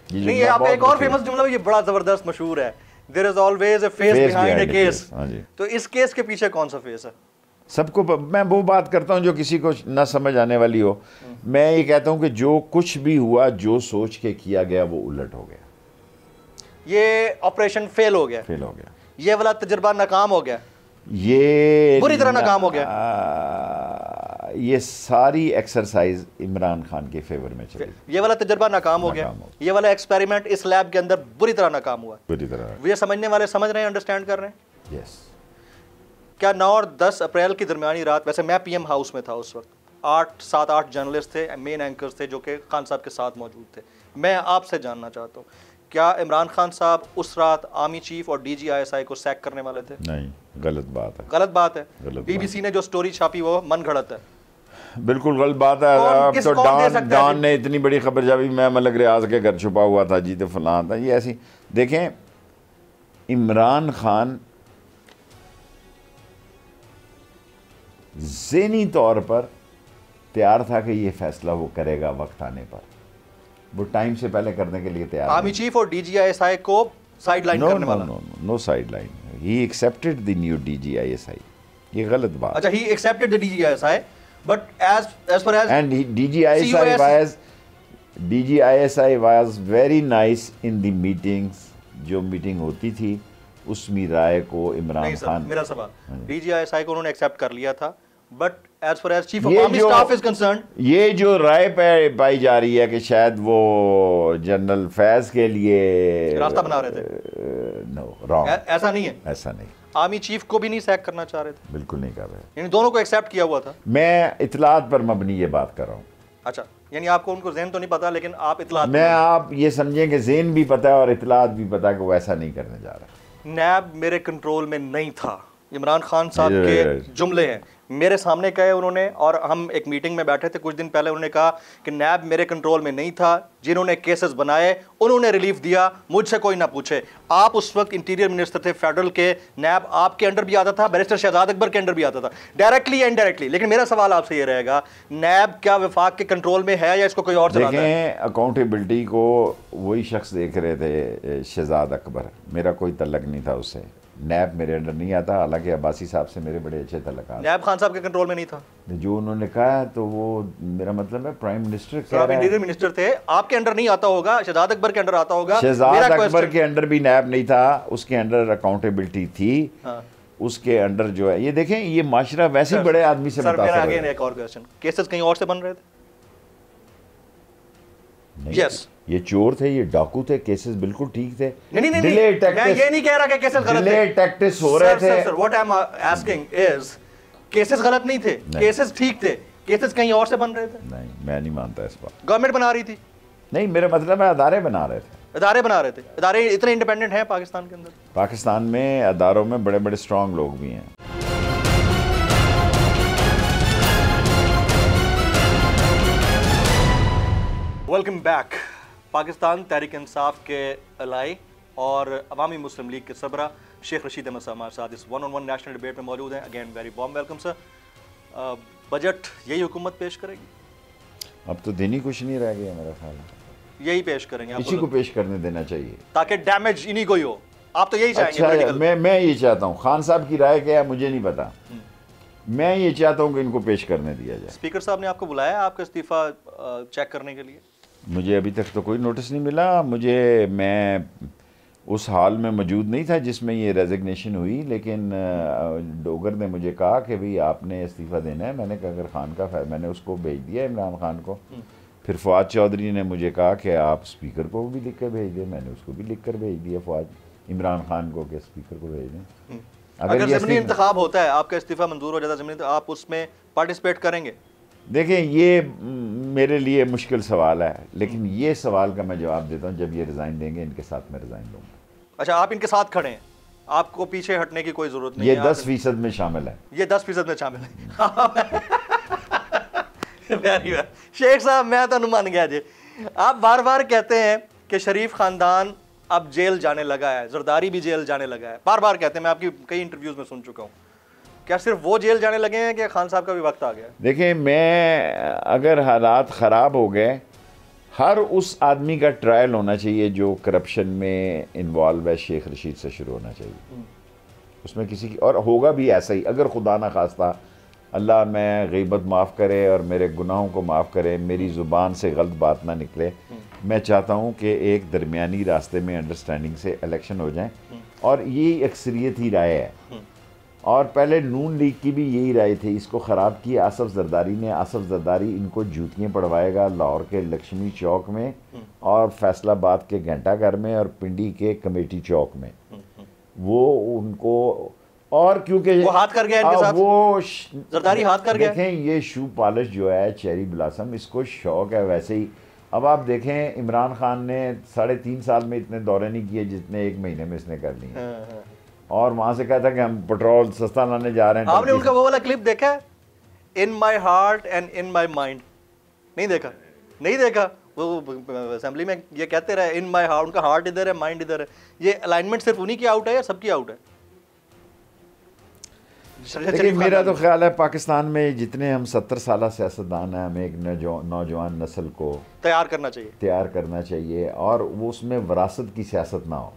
A: नहीं है, आप एक और फेमस जुमला, ये बड़ा जबरदस्त मशहूर है, there is always a face behind a case. तो इस केस के पीछे कौन सा फेस है?
B: सबको मैं वो बात करता हूँ जो किसी को ना समझ आने वाली हो। मैं ये कहता हूँ कि जो कुछ भी हुआ, जो सोच के किया गया वो उलट हो गया।
A: ये ऑपरेशन फेल हो गया, ये वाला तजुर्बा नाकाम हो गया, ये बुरी तरह नाकाम हो गया।
B: ये सारी एक्सरसाइज इमरान खान के फेवर में चली।
A: ये वाला तजुर्बा नाकाम हो गया, ये वाला एक्सपेरिमेंट इस लैब के अंदर बुरी तरह नाकाम हुआ।
B: बुरी तरह।
A: ये समझने वाले समझ रहे हैं, अंडरस्टैंड कर रहे हैं।
B: यस।
A: क्या 9 और 10 अप्रैल की दरमियानी रात, वैसे मैं पीएम हाउस में था उस वक्त, 7-8 जर्नलिस्ट थे, मेन एंकर्स थे जो कि खान साहब के साथ मौजूद थे। मैं आपसे जानना चाहता हूँ, क्या इमरान खान साहब उस रात आर्मी चीफ और DGISI को सैक करने वाले थे?
B: नहीं, गलत बात है।
A: गलत बात है। BBC ने जो स्टोरी छापी वो मन घड़त है।
B: बिल्कुल गलत बात है। अब तो डॉन ने इतनी बड़ी खबर छापी, मैं मलक रियाज के घर छुपा हुआ था जी, तो फलां था, ये ऐसी। देखें, इमरान खान ज़हनी तौर पर तैयार था कि ये फैसला वो करेगा वक्त आने पर, वो टाइम से पहले करने के लिए तैयार।
A: आर्मी चीफ और DGISI को साइडलाइन करने वाला?
B: No sideline, he accepted the new DGISI। ये गलत बात।
A: अच्छा, he accepted the DGISI, but as far as
B: and DGISI was DGISI was very nice in the meetings. जो मीटिंग होती थी उसमें राय को इमरान
A: नहीं सर,
B: खान,
A: मेरा सवाल DGISI को उन्होंने एक्सेप्ट कर लिया था, but as far as chief of army staff is concerned,
B: ये जो राय पाई जा रही है कि शायद वो जनरल फैज के लिए
A: रास्ता बना रहे थे,
B: नो रॉन्ग,
A: ऐसा नहीं है।
B: ऐसा नहीं,
A: आर्मी चीफ को भी नहीं सैक करना चाह रहे थे,
B: बिल्कुल नहीं कर रहे।
A: यानी दोनों को एक्सेप्ट किया हुआ था।
B: मैं इतलात पर मबनी ये बात कर रहा हूँ।
A: अच्छा, यानी आपको उनको ज़हन तो नहीं पता, लेकिन आप इतलात,
B: मैं आप ये समझें कि ज़हन भी पता है और इतलात भी पता है कि वो ऐसा नहीं करने जा रहा।
A: नैब मेरे कंट्रोल में नहीं था, इमरान खान साहब के जुमले हैं, मेरे सामने कहे उन्होंने, और हम एक मीटिंग में बैठे थे कुछ दिन पहले, उन्होंने कहा कि नैब मेरे कंट्रोल में नहीं था, जिन्होंने केसेस बनाए उन्होंने रिलीफ दिया, मुझसे कोई ना पूछे। आप उस वक्त इंटीरियर मिनिस्टर थे फेडरल के, नैब आपके अंडर भी आता था, बैरिस्टर शहजाद अकबर के अंडर भी आता था, डायरेक्टली या इनडायरेक्टली। लेकिन मेरा सवाल आपसे ये रहेगा, नैब क्या वफाक के कंट्रोल में है या इसको कोई और चलाता है?
B: देखें, अकाउंटेबिलिटी को वही शख्स देख रहे थे, शहजाद अकबर, मेरा कोई तल्लक नहीं था उससे। नैब मेरे अंडर नहीं आता, हालांकि अब्बासी साहब से मेरे बड़े अच्छे तल्लुकात।
A: नैब खान साहब के कंट्रोल में नहीं था
B: जो उन्होंने कहा, तो वो मेरा मतलब है प्राइम मिनिस्टर कह रहा है।
A: इंटीरियर मिनिस्टर थे, आपके अंडर नहीं आता होगा, शहजाद अकबर के अंडर आता होगा।
B: शहजाद अकबर के अंडर भी नैब नहीं था, उसके अंडर अकाउंटेबिलिटी थी।
A: हाँ।
B: उसके अंडर जो है, ये देखें, ये माशरा वैसे ही बड़े आदमी से
A: मुतासिर है। अगेन एक और क्वेश्चन, केसेस कहीं और से बन रहे थे? यस,
B: ये चोर थे, ये डाकू थे, केसेस बिल्कुल ठीक थे।
A: नहीं, मैं ये नहीं कह रहा कि केसेस गलत थे,
B: टैक्टिस हो रहे थे।
A: Sir, what I am asking is, cases गलत नहीं थे, केसेस ठीक थे, केसेस कहीं और से बन रहे थे?
B: नहीं, मैं नहीं मानता इस बात।
A: गवर्नमेंट बना रही थी?
B: नहीं, मेरा मतलब है अदारे बना रहे थे।
A: अदारे बना रहे थे? अदारे इतने इंडिपेंडेंट हैं पाकिस्तान के अंदर?
B: पाकिस्तान में अदारों में बड़े बड़े स्ट्रांग लोग भी हैं।
A: Welcome back. पाकिस्तान तहरीक इंसाफ के अलाई और अवामी मुस्लिम लीग के सरबरा शेख रशीद अहमद साहब हमारे साथ इस 1-on-1 नेशनल डिबेट में मौजूद हैं। Again very warm welcome sir. Budget यही हुकूमत पेश करेगी?
B: अब तो दिन ही कुछ नहीं रह गया, मेरा ख्याल है
A: यही पेश करेंगे,
B: इसी को पेश करने देना चाहिए
A: ताकि डैमेज इन्हीं को ही हो। आप तो यही चाहेंगे?
B: अच्छा, मैं ये चाहता हूँ, खान साहब की राय क्या है मुझे नहीं पता, मैं ये चाहता हूँ कि इनको पेश करने दिया जाए।
A: स्पीकर साहब ने आपको बुलाया आपका इस्तीफा चेक करने के लिए? मुझे
B: अभी तक तो कोई नोटिस नहीं मिला। मैं उस हाल में मौजूद नहीं था जिसमें ये रेजिग्नेशन हुई, लेकिन डोगर ने मुझे कहा कि भाई आपने इस्तीफ़ा देना है। मैंने कहा अगर खान का, मैंने उसको भेज दिया इमरान खान को। फिर फवाद चौधरी ने मुझे कहा कि आप स्पीकर को भी लिख कर भेज दें, मैंने उसको भी लिख कर भेज दिया इमरान खान को कि स्पीकर को भेज दें।
A: अगर ज़मीनी इंतखाब होता है, आपका इस्तीफा मंजूर हो जाता है ज़मीनी, तो आप उसमें पार्टिसिपेट करेंगे?
B: देखें, ये मेरे लिए मुश्किल सवाल है, लेकिन ये सवाल का मैं जवाब देता हूँ जब ये रिज़ाइन देंगे, इनके साथ मैं रिज़ाइन दूंगा। अच्छा, आप इनके साथ खड़े हैं, आपको पीछे हटने की कोई ज़रूरत नहीं है? ये 10% में शामिल है, ये 10% में शामिल है। वेरी वेल शेख साहब, मैं तो मान गया जी। आप बार बार कहते हैं कि शरीफ खानदान अब जेल जाने लगा है, जरदारी भी जेल जाने लगा है, बार बार कहते हैं, मैं आपकी कई इंटरव्यूज में सुन चुका हूँ। क्या सिर्फ वो जेल जाने लगे हैं कि खान साहब का भी वक्त आ गया? देखिए, मैं अगर हालात ख़राब हो गए, हर उस आदमी का ट्रायल होना चाहिए जो करप्शन में इन्वॉल्व है, शेख रशीद से शुरू होना चाहिए। उसमें किसी की, और होगा भी ऐसा ही, अगर खुदा ना खास्ता अल्लाह मैं गीबत माफ़ करे और मेरे गुनाहों को माफ़ करे, मेरी ज़ुबान से गलत बात ना निकले। मैं चाहता हूँ कि एक दरमियानी रास्ते में अंडरस्टैंडिंग से इलेक्शन हो जाए, और ये अक्सरियत ही राय है। और पहले नून लीग की भी यही राय थी, इसको ख़राब किया आसफ जरदारी ने। आसफ जरदारी इनको जूतियाँ पड़वाएगा लाहौर के लक्ष्मी चौक में, और फैसलाबाद के घंटाघर में, और पिंडी के कमेटी चौक में। वो उनको, और क्योंकि वो हाथ कर गया इनके साथ, वो जरदारी हाथ कर गया। देखें, ये शू पॉलिश जो है, चेरी ब्लॉसम, इसको शौक है वैसे ही। अब आप देखें, इमरान खान ने 3.5 साल में इतने दौरे नहीं किए जितने 1 महीने में इसने कर लिए। और वहां से कहता कि हम पेट्रोल सस्ता लाने जा रहे हैं। आपने उनका वो वाला क्लिप देखा है, in my heart and in my mind? नहीं देखा? नहीं देखा? वो असेंबली में ये कहते रहे, इन माई हार्ट, उनका हार्ट इधर है, माइंड इधर है। ये अलाइनमेंट सिर्फ उन्हीं की आउट है या सबकी आउट है? मेरा तो ख्याल है पाकिस्तान में जितने हम 70 साल सियासतदान हैं, हमें एक नौजवान नस्ल को तैयार करना चाहिए, और वो उसमें विरासत की सियासत ना हो।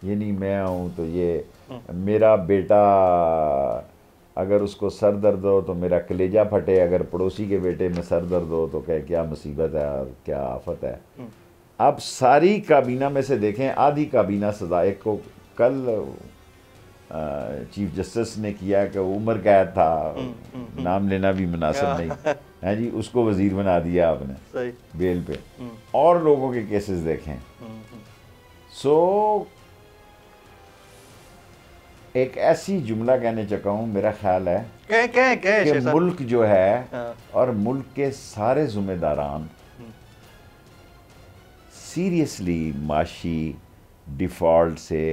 B: ये नहीं मैं हूँ तो ये मेरा बेटा अगर उसको सर दर्द हो तो मेरा कलेजा फटे, अगर पड़ोसी के बेटे में सर दर्द हो तो कहे क्या मुसीबत है और क्या आफत है। अब सारी काबीना में से देखें, आधी काबीना सजा, एक को कल चीफ जस्टिस ने किया कि उम्र कैद था, नाम लेना भी मुनासिब नहीं है जी, उसको वजीर बना दिया आपने
A: सही
B: बेल पे। और लोगों के केसेस देखें। सो एक ऐसी जुमला कहने चुका हूँ, मेरा ख्याल है कि मुल्क जो है और मुल्क के सारे जिम्मेदारान सीरियसली माशी डिफॉल्ट से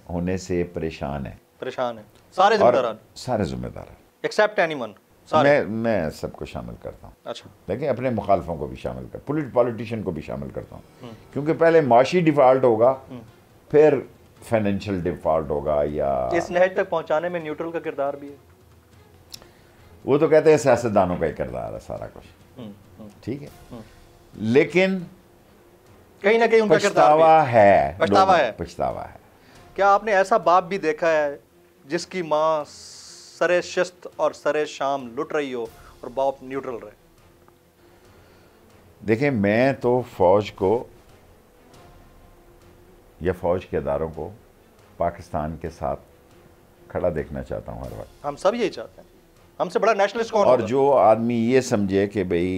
B: होने से परेशान है
A: सारे जिम्मेदार,
B: सारे जिम्मेदार
A: एक्सेप्ट एनीवन।
B: मैं सबको शामिल करता हूँ।
A: अच्छा,
B: लेकिन अपने मुखालफों को भी शामिल कर, पॉलिटिशियन को भी शामिल करता हूँ, क्योंकि पहले माशी डिफॉल्ट होगा, फिर फाइनेंशियल डिफॉल्ट होगा, या
A: इस नहज तक पहुंचाने में न्यूट्रल का किरदार भी है।
B: वो तो कहते हैं सियासतदानों का ही किरदार है सारा कुछ, ठीक है, लेकिन
A: कहीं ना कहीं उनका
B: पछतावा है,
A: पछतावा है। क्या आपने ऐसा बाप भी देखा है जिसकी माँ सरे शिस्त और सरे शाम लुट रही हो और बाप न्यूट्रल रहे?
B: देखें, मैं तो फौज को या फौज के अदारों को पाकिस्तान के साथ खड़ा देखना चाहता हूँ हर वक्त।
A: हम सब यही चाहते हैं, हमसे बड़ा नेशनलिस्ट कौन
B: और
A: होगा?
B: जो आदमी ये समझे कि भाई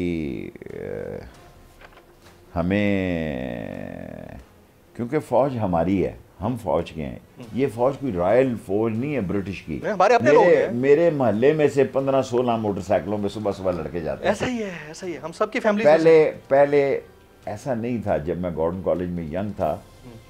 B: हमें, क्योंकि फौज हमारी है, हम फौज के हैं, ये फौज कोई रॉयल फौज नहीं है ब्रिटिश की।
A: हमारे अपने लोग हैं।
B: मेरे मोहल्ले में से 15-16 मोटरसाइकिलों में सुबह सुबह लड़के जाते हैं।
A: ऐसा ही है, ऐसा ही है, हम सबकी फैमिली।
B: पहले ऐसा नहीं था। जब मैं गॉर्डन कॉलेज में यंग था,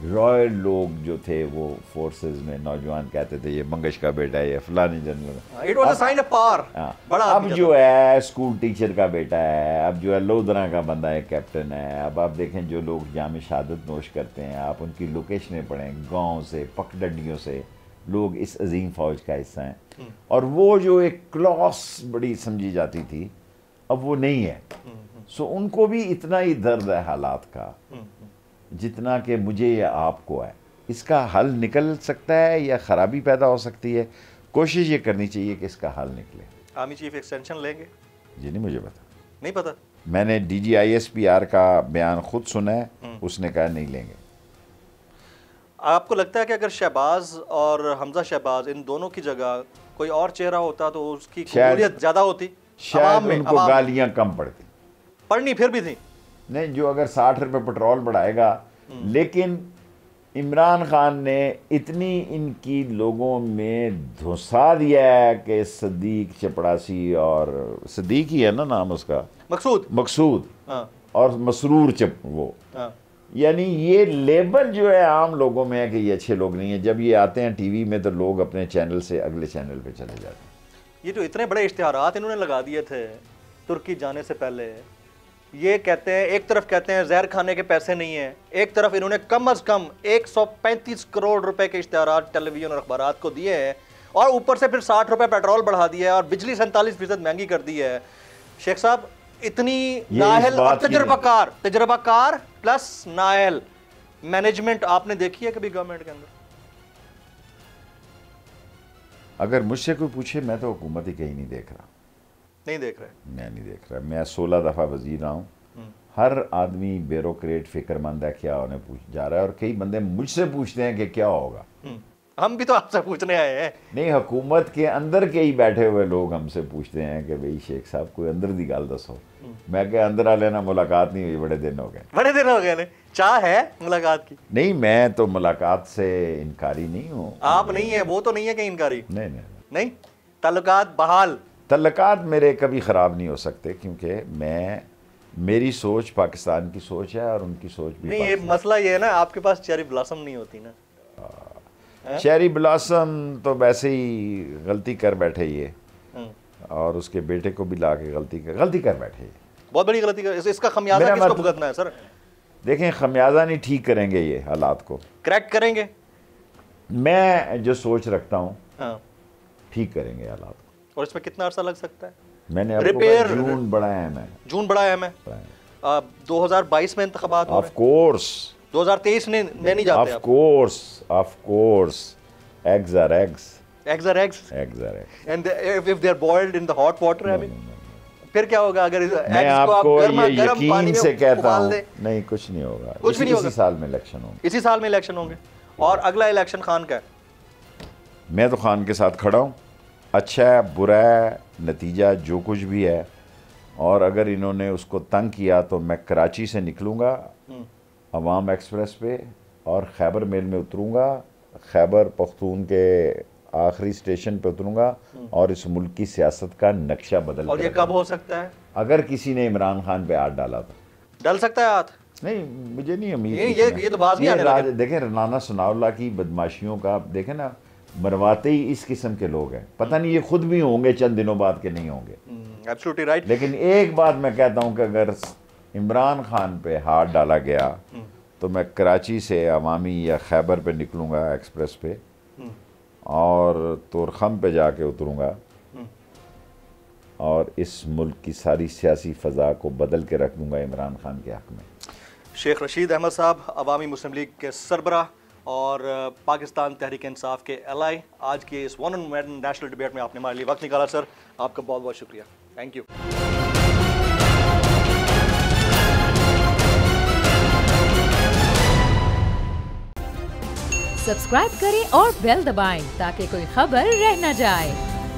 B: रॉयल लोग जो थे वो फोर्सेस में नौजवान कहते थे ये मंगश का बेटा है, ये फलानी general.
A: It was a sign of power. बड़ा
B: अब जो है स्कूल टीचर का बेटा है, अब जो है लोधरा का बंदा है, कैप्टन है। अब आप देखें जो लोग जामे शहादत नोश करते हैं, आप उनकी लोकेशनें पढ़ें, गांव से पगडंडियों से लोग इस अजीम फौज का हिस्सा हैं। और वो जो एक क्लॉस बड़ी समझी जाती थी, अब वो नहीं है। सो उनको भी इतना ही दर्द है हालात का जितना कि मुझे या आपको है। इसका हल निकल सकता है या ख़राबी पैदा हो सकती है। कोशिश ये करनी चाहिए कि इसका हल निकले।
A: आर्मी चीफ एक्सटेंशन लेंगे?
B: जी नहीं, मुझे पता
A: नहीं। पता? मैंने
B: DGISPR का बयान खुद सुना है, उसने कहा नहीं लेंगे।
A: आपको लगता है कि अगर शहबाज और हमजा शहबाज इन दोनों की जगह कोई और चेहरा होता तो उसकी कबूलियत ज़्यादा होती?
B: शायद उनको गालियाँ कम पड़ती।
A: पढ़नी फिर भी थी
B: नहीं, जो अगर 60 रुपये पेट्रोल बढ़ाएगा। लेकिन इमरान खान ने इतनी इनकी लोगों में धुसा दिया है कि सदीक चपड़ासी, और सदीक ही है ना नाम उसका, मकसूद और मसरूर वो, यानी ये लेबल जो है आम लोगों में है कि ये अच्छे लोग नहीं है। जब ये आते हैं टीवी में तो लोग अपने चैनल से अगले चैनल पे चले जाते हैं।
A: ये जो इतने बड़े इश्तिहारात इन्होंने लगा दिए थे तुर्की जाने से पहले, ये कहते हैं, एक तरफ कहते हैं जहर खाने के पैसे नहीं है, एक तरफ इन्होंने कम अज कम 135 करोड़ रुपए के इश्तिहारात टेलीविजन और अखबारात को दिए हैं, और ऊपर से फिर 60 रुपए पेट्रोल बढ़ा दिया है और बिजली 47% महंगी कर दी है। शेख साहब, इतनी नाअहल और तजर्बाकार प्लस नाअहल मैनेजमेंट आपने देखी है कभी गवर्नमेंट के अंदर?
B: अगर मुझसे कोई पूछे, मैं तो हुकूमत ही कहीं नहीं देख रहा।
A: नहीं देख रहे?
B: मैं नहीं देख रहा। मैं 16 दफ़ा वजीर रहा हूँ। हर आदमी ब्यूरोक्रेट फिक्रमंद है, क्या उन्हें पूछ जा रहा है। और कई बंदे मुझसे पूछते हैं कि क्या होगा।
A: हम भी तो आपसे पूछने आए हैं।
B: नहीं, हुकूमत के अंदर के ही बैठे हुए लोग हमसे पूछते हैं कि भाई शेख साहब कोई अंदर दी गल दसो। मैं क्या अंदर आ लेना, मुलाकात नहीं हुई, बड़े दिन हो गए।
A: बड़े दिन हो गए? चाह है मुलाकात की?
B: नहीं, मैं तो मुलाकात से इनकारी नहीं हूँ।
A: आप नहीं है, वो तो नहीं है कि इनकारी?
B: नहीं।
A: ताल्लुकात बहाल?
B: ताल्लुकात मेरे कभी ख़राब नहीं हो सकते, क्योंकि मेरी सोच पाकिस्तान की सोच है और उनकी सोच भी।
A: नहीं, ये मसला ये है ना, आपके पास चेरी ब्लॉसम नहीं होती ना।
B: चेरी ब्लॉसम तो वैसे ही गलती कर बैठे ये, और उसके बेटे को भी ला के गलती कर बैठे ये।
A: बहुत बड़ी गलती कर। इसका खमियाजा किसको भुगतना है सर?
B: देखें, खमियाजा नहीं, ठीक करेंगे ये हालात को,
A: क्रैक करेंगे।
B: मैं जो सोच रखता हूँ ठीक करेंगे हालात को।
A: और इसमें कितना अर्सा लग सकता है?
B: मैंने जून बड़ा अहम है।
A: जून बड़ा अहम है। 2022 में इंतखाबात
B: ऑफ कोर्स,
A: 2023 में नहीं जाते।
B: Of course eggs are eggs,
A: Eggs are eggs.
B: Eggs are eggs.
A: And if they are boiled in the hot water, I mean, फिर क्या होगा अगर
B: मैं
A: eggs को आप
B: आपको
A: गर्मा
B: ये
A: गर्म पानी
B: यकीन
A: में
B: से कहता
A: उबाल
B: हूँ,
A: दें?
B: नहीं कुछ नहीं होगा,
A: कुछ भी नहीं होगा।
B: इसी साल में इलेक्शन होंगे।
A: इसी साल में इलेक्शन होंगे और अगला इलेक्शन खान का है।
B: मैं तो खान के साथ खड़ा हूँ, अच्छा है बुरा है नतीजा जो कुछ भी है, और अगर इन्होंने उसको तंग किया तो मैं कराची से निकलूँगा अवाम एक्सप्रेस पे और खैबर मेल में उतरूँगा, खैबर पख्तून के आखिरी स्टेशन पे उतरूँगा और इस मुल्क की सियासत का नक्शा बदल
A: और ये कब हो सकता है?
B: अगर किसी ने इमरान खान पे हाथ डाला तो।
A: डल सकता है हाथ?
B: नहीं मुझे नहीं उम्मीद।
A: ये तो बात नहीं आने लगे।
B: देखें राना सनाउल्लाह की बदमाशियों का देखें ना, मरवाते ही इस किस्म के लोग हैं, पता नहीं ये खुद भी होंगे चंद दिनों बाद के नहीं होंगे।
A: Absolutely right.
B: लेकिन एक बात मैं कहता हूं कि अगर इमरान खान पे हाथ डाला गया तो मैं कराची से अवामी या खैबर पे निकलूंगा एक्सप्रेस पे और तोरखम पे जाके उतरूंगा और इस मुल्क की सारी सियासी फ़ज़ा को बदल के रख दूंगा इमरान खान के हक़ में।
A: शेख रशीद अहमद साहब, अवामी मुस्लिम लीग के सरबराह और पाकिस्तान तहरीक इंसाफ के एलाई, आज के इस 1 on 1 नेशनल डिबेट में आपने हमारे लिए वक्त निकाला सर, आपका बहुत बहुत शुक्रिया। Thank you.
C: सब्सक्राइब करें और बेल दबाएं ताकि कोई खबर रह न जाए।